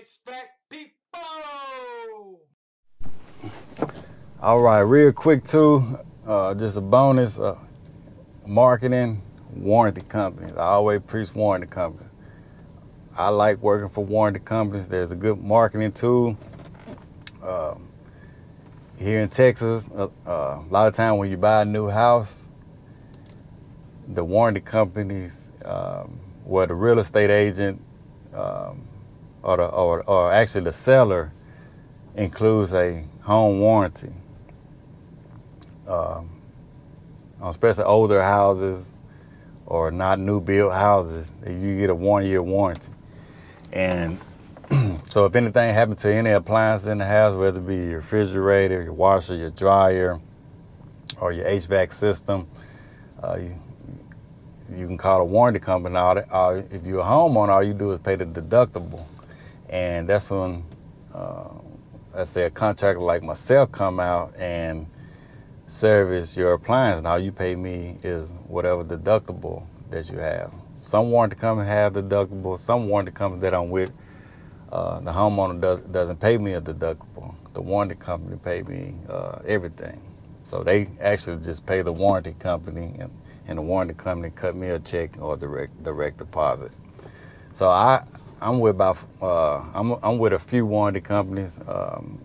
HVAC people. All right, real quick too, just a bonus, marketing, warranty companies. I always preach warranty companies. I like working for warranty companies. There's a good marketing tool. Here in Texas, a lot of time when you buy a new house, the warranty companies, where the real estate agent, or actually the seller includes a home warranty. Especially older houses or not new built houses, you get a 1-year warranty. And so if anything happens to any appliance in the house, whether it be your refrigerator, your washer, your dryer, or your HVAC system, you can call a warranty company. If you're a homeowner, all you do is pay the deductible. And that's when, let's say a contractor like myself come out and service your appliance, and all you pay me is whatever deductible that you have. Some warranty companies have deductible. Some warranty companies that I'm with, the homeowner doesn't pay me a deductible. The warranty company pay me everything. So they actually just pay the warranty company, and the warranty company cut me a check or direct deposit. So I'm with I'm with a few warranty companies. I'm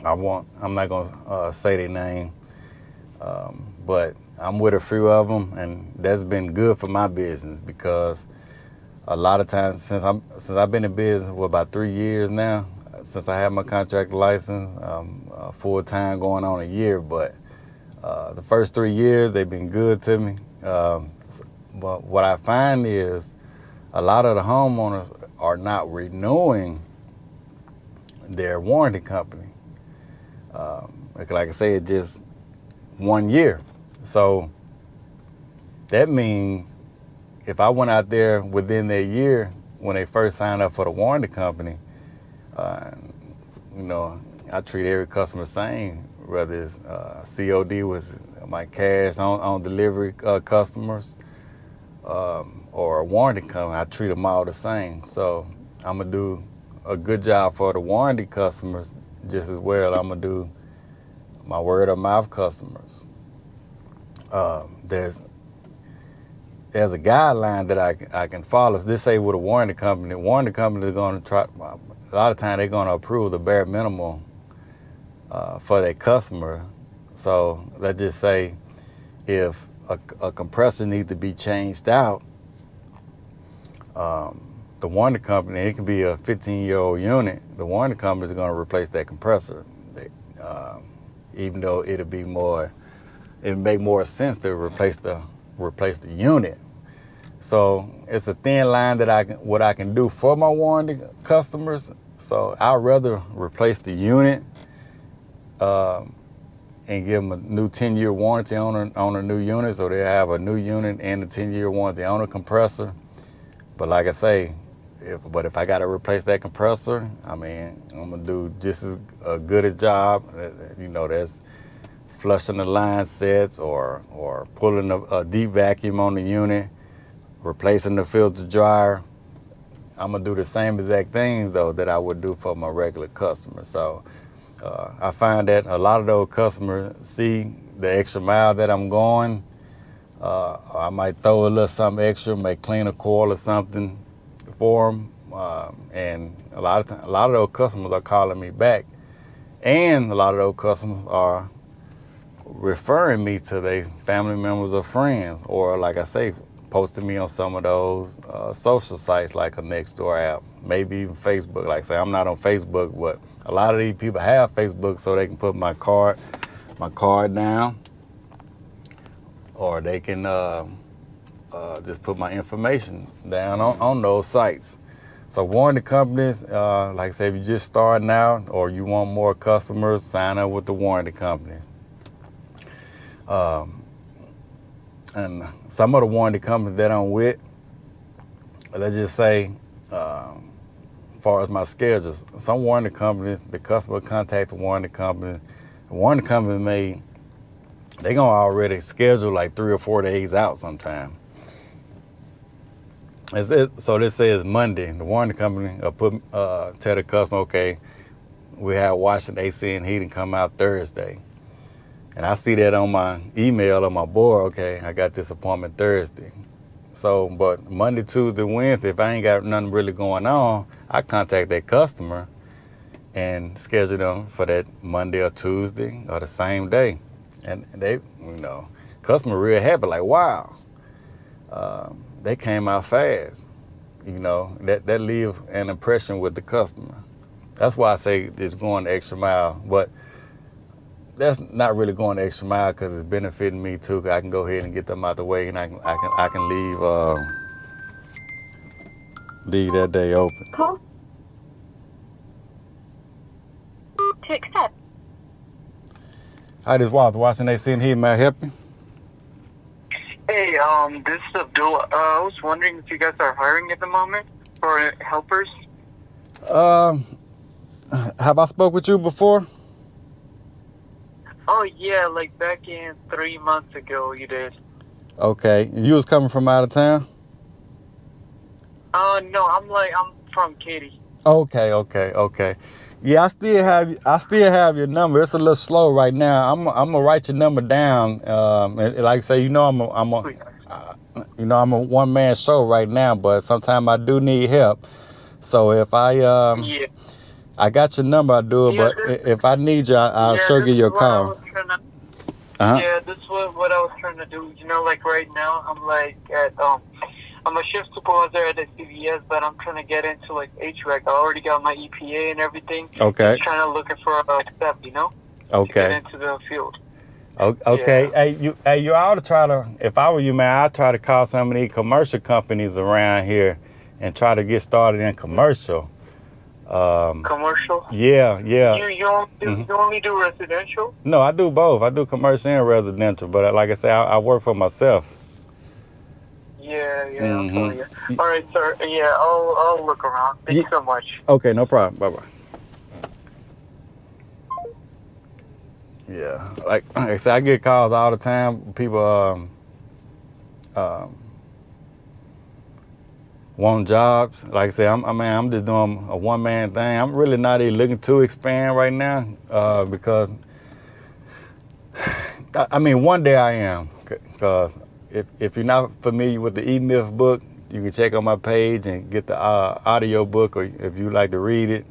not gonna say their name, but I'm with a few of them, and that's been good for my business because a lot of times since I've been in business for about 3 years now, since I have my contractor license, full time going on a year, but the first 3 years they've been good to me. But what I find is a lot of the homeowners are not renewing their warranty company. Like I said, just 1 year. So that means if I went out there within that year when they first signed up for the warranty company, I treat every customer the same, whether it's COD was my cash on delivery customers, or a warranty company, I treat them all the same. So I'm gonna do a good job for the warranty customers just as well. I'm gonna do my word of mouth customers. There's a guideline that I can follow. Let's say with a warranty company is going to try. A lot of times they're going to approve the bare minimum for their customer. So let's just say if a compressor needs to be changed out, the warranty company, it can be a 15-year-old unit, the warranty company is going to replace that compressor. Even though it'd make more sense to replace the unit. So it's a thin line that what I can do for my warranty customers. So I'd rather replace the unit and give them a new 10-year warranty on a new unit, so they have a new unit and a 10-year warranty on a compressor. But like I say, if I got to replace that compressor, I mean, I'm gonna do just as good a job. That's flushing the line sets or pulling a deep vacuum on the unit, replacing the filter dryer. I'm gonna do the same exact things though that I would do for my regular customers. So I find that a lot of those customers see the extra mile that I'm going. I might throw a little something extra, may clean a coil or something for them, and a lot of those customers are calling me back, and a lot of those customers are referring me to their family members or friends, or like I say, posting me on some of those social sites like a Nextdoor app, maybe even Facebook. Like I say, I'm not on Facebook, but a lot of these people have Facebook so they can put my card down, or they can just put my information down on those sites. So warranty companies, like I said, if you're just starting out or you want more customers, sign up with the warranty company. And some of the warranty companies that I'm with, let's just say, as far as my schedules, some warranty companies, the customer contacts the warranty company. The warranty company they gonna already schedule like 3 or 4 days out sometime. So this says Monday. The warranty company tell the customer, okay, we have washing AC and heating come out Thursday. And I see that on my email on my board, okay, I got this appointment Thursday. So, but Monday, Tuesday, Wednesday, if I ain't got nothing really going on, I contact that customer and schedule them for that Monday or Tuesday or the same day. And they, customer real happy, like, wow, they came out fast. That leave an impression with the customer. That's why I say it's going the extra mile. But that's not really going the extra mile because it's benefiting me too. 'Cause I can go ahead and get them out the way, and I can leave that day open. Call to accept. Hi, this is Walter watching AC and Heat. May I help you? Hey, this is Abdul. I was wondering if you guys are hiring at the moment for helpers. Have I spoke with you before? Oh yeah, like back in 3 months ago you did. Okay, you was coming from out of town? No, I'm from Katy. Okay. Yeah, I still have your number. It's a little slow right now. I'm gonna write your number down. And like I say, I'm a one man show right now, but sometimes I do need help. So if Yeah. I got your number, I do it. Yeah, But if I need you, I'll sure give you a call. Yeah, this is what I was trying to do. Like right now, I'm like at I'm a shift supervisor at a CVS, but I'm trying to get into like HVAC. I already got my EPA and everything. Okay. Just trying to looking for a step, Okay. to get into the field. Okay. Yeah. You ought to try to. If I were you, man, I'd try to call some of these commercial companies around here and try to get started in commercial. Commercial? Yeah. You only do residential? No, I do both. I do commercial and residential, but like I say, I work for myself. Yeah, I'm telling you. All right, sir. Yeah, I'll look around. Thank you so much. Okay, no problem. Bye-bye. Yeah, like I said, I get calls all the time. People want jobs. Like I said, I'm just doing a one-man thing. I'm really not even looking to expand right now because, one day I am. Because if you're not familiar with the E-Myth book, you can check on my page and get the audio book, or if you like to read it,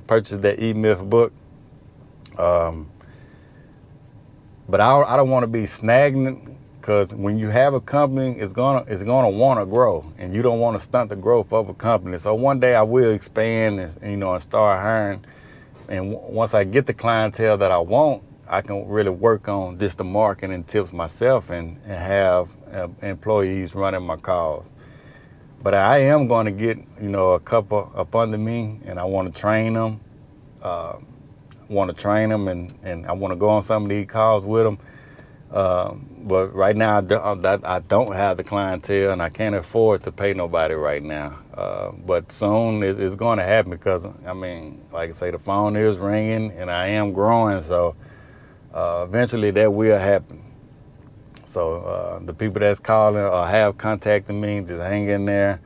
purchase that E-Myth book. But I don't want to be stagnant, because when you have a company, it's gonna want to grow, and you don't want to stunt the growth of a company. So one day I will expand and start hiring. And once I get the clientele that I want, I can really work on just the marketing and tips myself and have employees running my calls. But I am going to get a couple up under me, and I want to train them. And I want to go on some of these calls with them. But right now I don't have the clientele, and I can't afford to pay nobody right now. But soon it's going to happen, because like I say, the phone is ringing and I am growing. So eventually that will happen. So the people that's calling or have contacted me, just hang in there.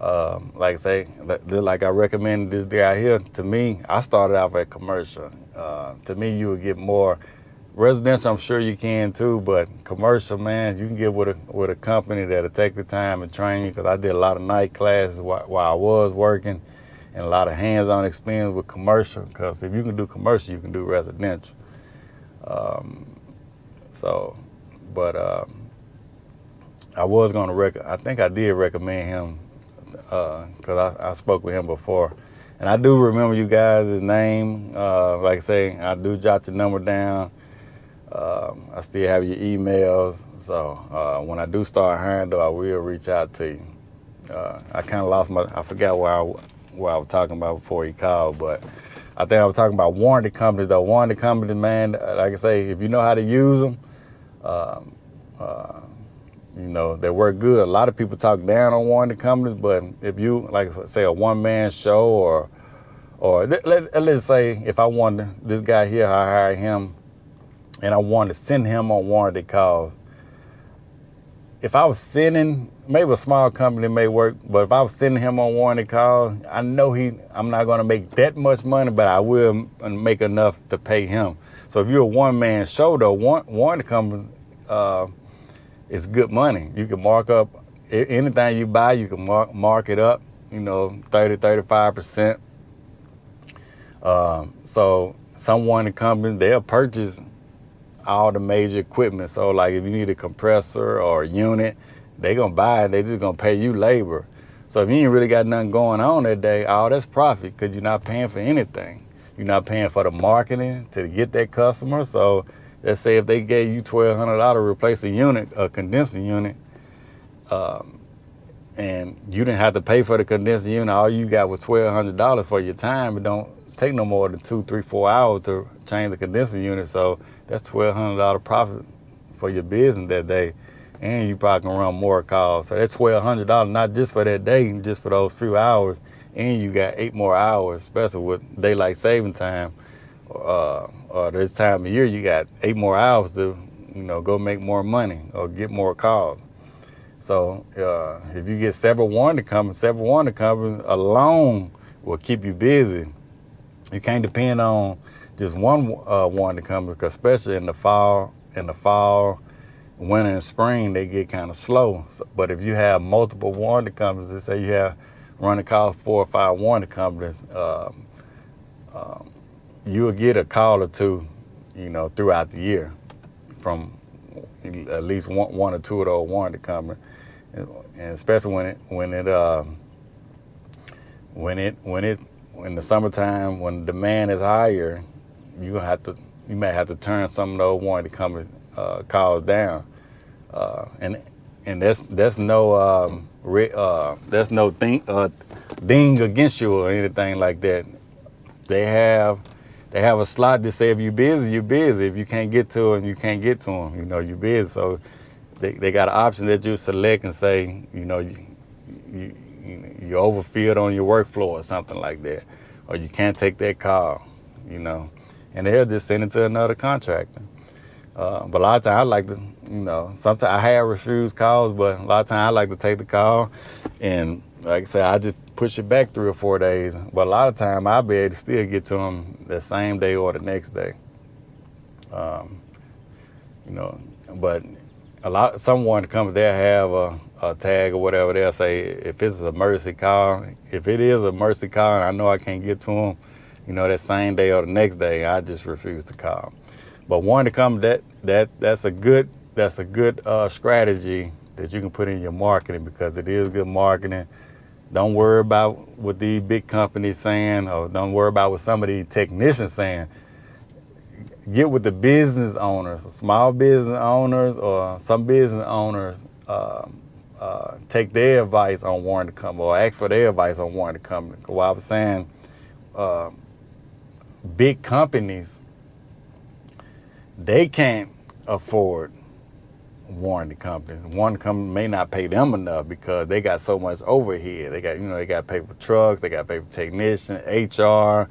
Like I say, like I recommended this guy here. To me, I started off at commercial. To me, you would get more residential. I'm sure you can too, but commercial, man, you can get with a company that'll take the time and train you. Because I did a lot of night classes while I was working, and a lot of hands-on experience with commercial. Because if you can do commercial, you can do residential. I was going to I think I did recommend him, because I spoke with him before. And I do remember you guys' name. Like I say, I do jot your number down. I still have your emails. So when I do start hiring, though, I will reach out to you. I kind of I forgot where I was talking about before he called, but I think I was talking about warranty companies, though. Warranty companies, man, like I say, if you know how to use them, they work good. A lot of people talk down on warranty companies, but if you, like say, a one-man show, or let's say if I wanted this guy here, I hire him, and I wanted to send him on warranty calls, if I was sending, maybe a small company may work, but if I was sending him on warranty call, I know I'm not gonna make that much money, but I will make enough to pay him. So if you're a one-man show though, warranty company is good money. You can mark up anything you buy, you can mark it up, 30, 35%. So some warranty companies, they'll purchase all the major equipment. So like if you need a compressor or a unit, they gonna buy it, they just gonna pay you labor. So if you ain't really got nothing going on that day, all that's profit because you're not paying for anything. You're not paying for the marketing to get that customer. So let's say if they gave you $1,200 to replace a unit, a condenser unit, and you didn't have to pay for the condenser unit, all you got was $1,200 for your time. It don't take no more than 2, 3, 4 hours to change the condenser unit. So that's $1,200 profit for your business that day. And you probably can run more calls. So that's $1,200, not just for that day, just for those few hours. And you got 8 more hours, especially with daylight saving time. Or this time of year, you got 8 more hours to, go make more money or get more calls. So if you get several warranty companies alone will keep you busy. You can't depend on just one warranty company, because especially in the fall, winter and spring, they get kind of slow. So, but if you have multiple warranty companies, let's say you have running calls 4 or 5 warranty companies, you'll get a call or two, throughout the year from at least one or two of those warranty companies, and especially in the summertime when demand is higher, you may have to turn some of those warranty companies calls down, and that's no ding against you or anything like that. They have a slot to say if you're busy, you're busy. If you can't get to them, you can't get to them. You're busy. So they got an option that you select and say, you overfilled on your workflow or something like that, or you can't take that call, and they'll just send it to another contractor. But a lot of times I like to, sometimes I have refused calls, but a lot of times I like to take the call, and like I said, I just push it back 3 or 4 days. But a lot of time I'll be able to still get to them the same day or the next day. But some warranty companies, they'll have a tag or whatever. They'll say if it's a mercy call, if it is a mercy call and I know I can't get to them, that same day or the next day, I just refuse to call. But warranty company, that's a good strategy that you can put in your marketing, because it is good marketing. Don't worry about what these big companies saying, or don't worry about what some of these technicians saying. Get with the business owners, small business owners, or some business owners. Take their advice on warranty company, or ask for their advice on warranty company. Because what I was saying, big companies, they can't afford warranty companies. Warranty company may not pay them enough because they got so much overhead. They got to pay for trucks, they got to pay for technicians, HR,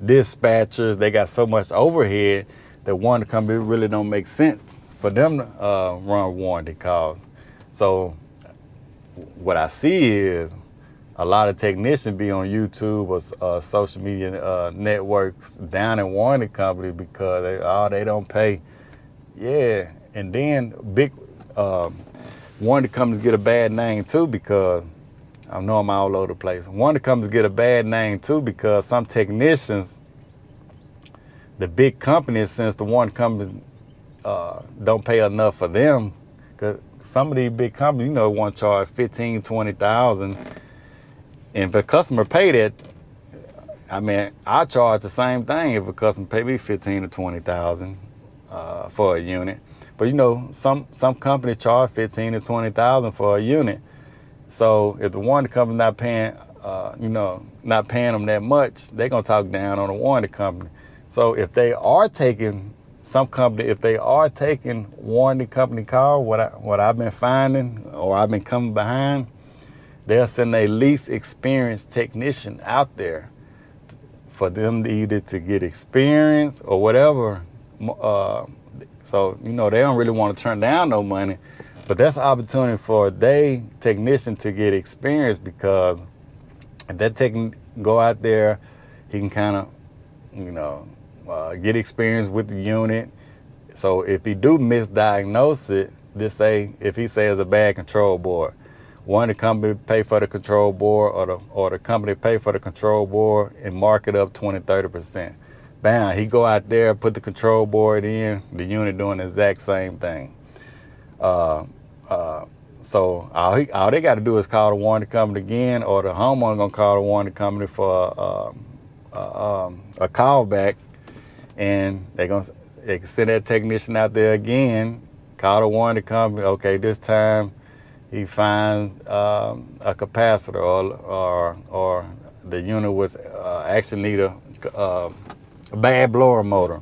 dispatchers. They got so much overhead that warranty company really don't make sense for them to run warranty calls. So what I see is a lot of technicians be on YouTube or social media networks down in warranty company because they don't pay. Yeah, and then big warranty companies get a bad name too, because I know I'm all over the place. Warranty companies get a bad name too because some technicians, the big companies, since the warranty companies don't pay enough for them, because some of these big companies, want to charge $15,000, $20,000, and if a customer pay that, I charge the same thing if a customer pay me $15,000 to $20,000 for a unit. But some companies charge $15,000 to $20,000 for a unit. So if the warranty company not paying them that much, they're gonna talk down on the warranty company. So if they are taking warranty company call, what I've been finding, or I've been coming behind, they'll send their least experienced technician out there for them to either to get experience or whatever. So they don't really want to turn down no money, But that's an opportunity for they technician to get experience, because if that technician go out there, he can kind of, get experience with the unit. So if he do misdiagnose it, just say if he says a bad control board, one, the company pay for the control board, or the company pay for the control board and mark it up 20-30%. Bam, he go out there, put the control board in, the unit doing the exact same thing. So all they got to do is call the warranty company again, or the homeowner gonna call the warranty company for a callback, and they can send that technician out there again, call the warranty company. Okay, this time he finds a capacitor, or the unit was actually need a bad blower motor.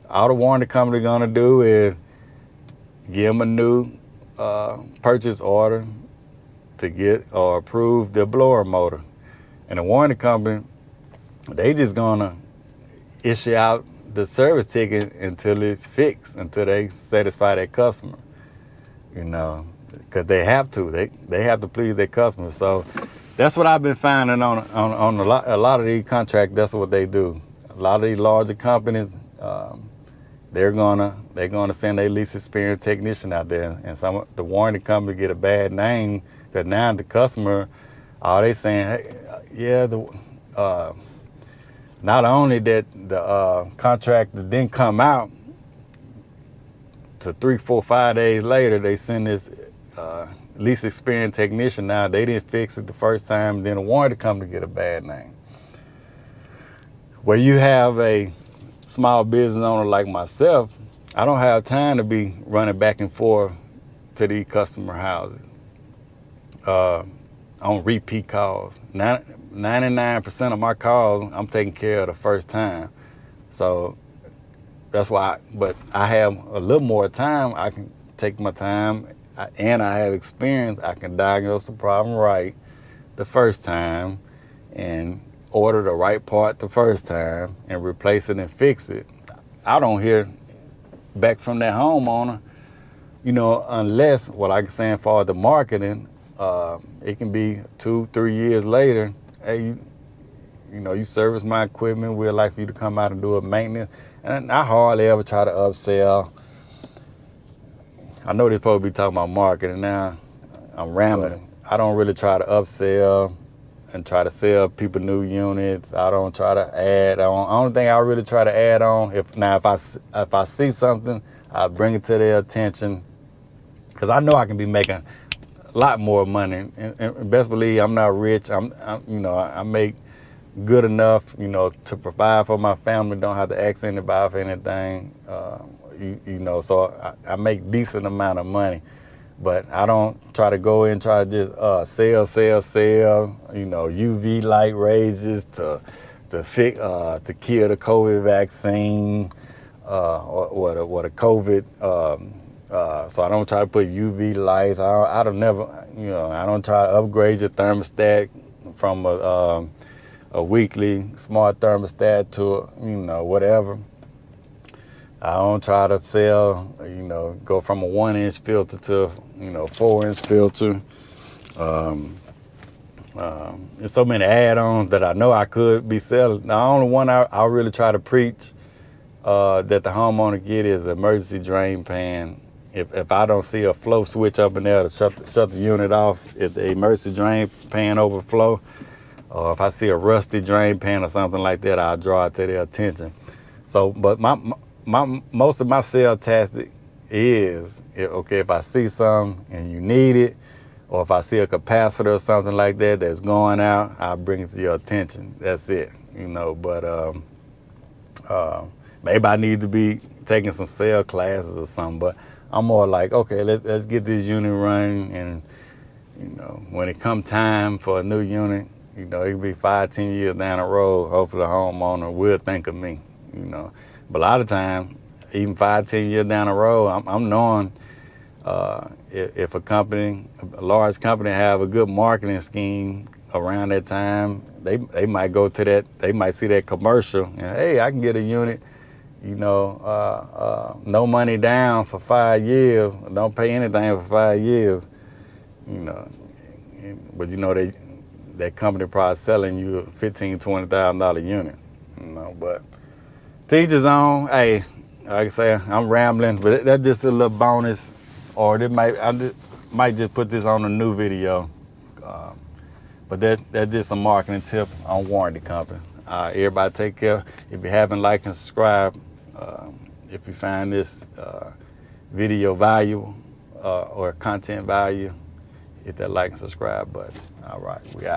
All the warranty company gonna do is give him a new purchase order to get or approve the blower motor, and the warranty company, they just gonna issue out the service ticket until it's fixed, until they satisfy their customer, because they have to. They have to please their customers. So that's what I've been finding on a lot of these contracts. That's what they do. A lot of these larger companies, they're gonna send their least experienced technician out there, and the warranty company get a bad name, because now the customer, all they saying, hey, yeah, not only that the contractor didn't come out, to 3, 4, 5 days later, they send this least experienced technician. Now they didn't fix it the first time, then the warranty company get a bad name. Where you have a small business owner like myself, I don't have time to be running back and forth to these customer houses on repeat calls. 99% of my calls, I'm taking care of the first time. So that's why, but I have a little more time. I can take my time, and I have experience. I can diagnose the problem right the first time, and order the right part the first time, and replace it and fix it. I don't hear back from that homeowner, unless, what I can say for the marketing, it can be 2, 3 years later. Hey, you service my equipment, we'd like for you to come out and do a maintenance. And I hardly ever try to upsell. I know they're supposed to be talking about marketing now. I'm rambling. Right. I don't really try to upsell and try to sell people new units. I don't try to add on. Only thing I really try to add on, if I see something, I bring it to their attention, because I know I can be making a lot more money. And best believe I'm not rich. I make good enough, to provide for my family. Don't have to ask anybody for anything. So I make decent amount of money. But I don't try to go in and try to just sell, UV light raises to kill the COVID vaccine, or the COVID. So I don't try to put UV lights. I don't try to upgrade your thermostat from a weekly smart thermostat to whatever. I don't try to sell, go from a 1-inch filter to 4-inch filter. There's so many add-ons that I know I could be selling. The only one I really try to preach that the homeowner get is emergency drain pan. If I don't see a flow switch up in there to shut the unit off, if the emergency drain pan overflow, or if I see a rusty drain pan or something like that, I'll draw it to their attention. So, but most of my sales tactic is, if I see something and you need it, or if I see a capacitor or something like that that's going out, I'll bring it to your attention. That's it, but maybe I need to be taking some sales classes or something, but I'm more like, okay, let's get this unit running, and when it come time for a new unit, it could be 5, 10 years down the road, hopefully the homeowner will think of me, But a lot of times, even 5, 10 years down the road, I'm knowing if a large company have a good marketing scheme around that time, they might go to that, they might see that commercial, and hey, I can get a unit, no money down for 5 years. Don't pay anything for 5 years. But that company probably selling you a $15,000-$20,000 unit. But to each his own. Hey, like I say, I'm rambling, but that's just a little bonus. Or I might just put this on a new video. But that's just a marketing tip on warranty company. Everybody take care. If you haven't liked and subscribed, if you find this video valuable or content value, hit that like and subscribe button. All right, we out.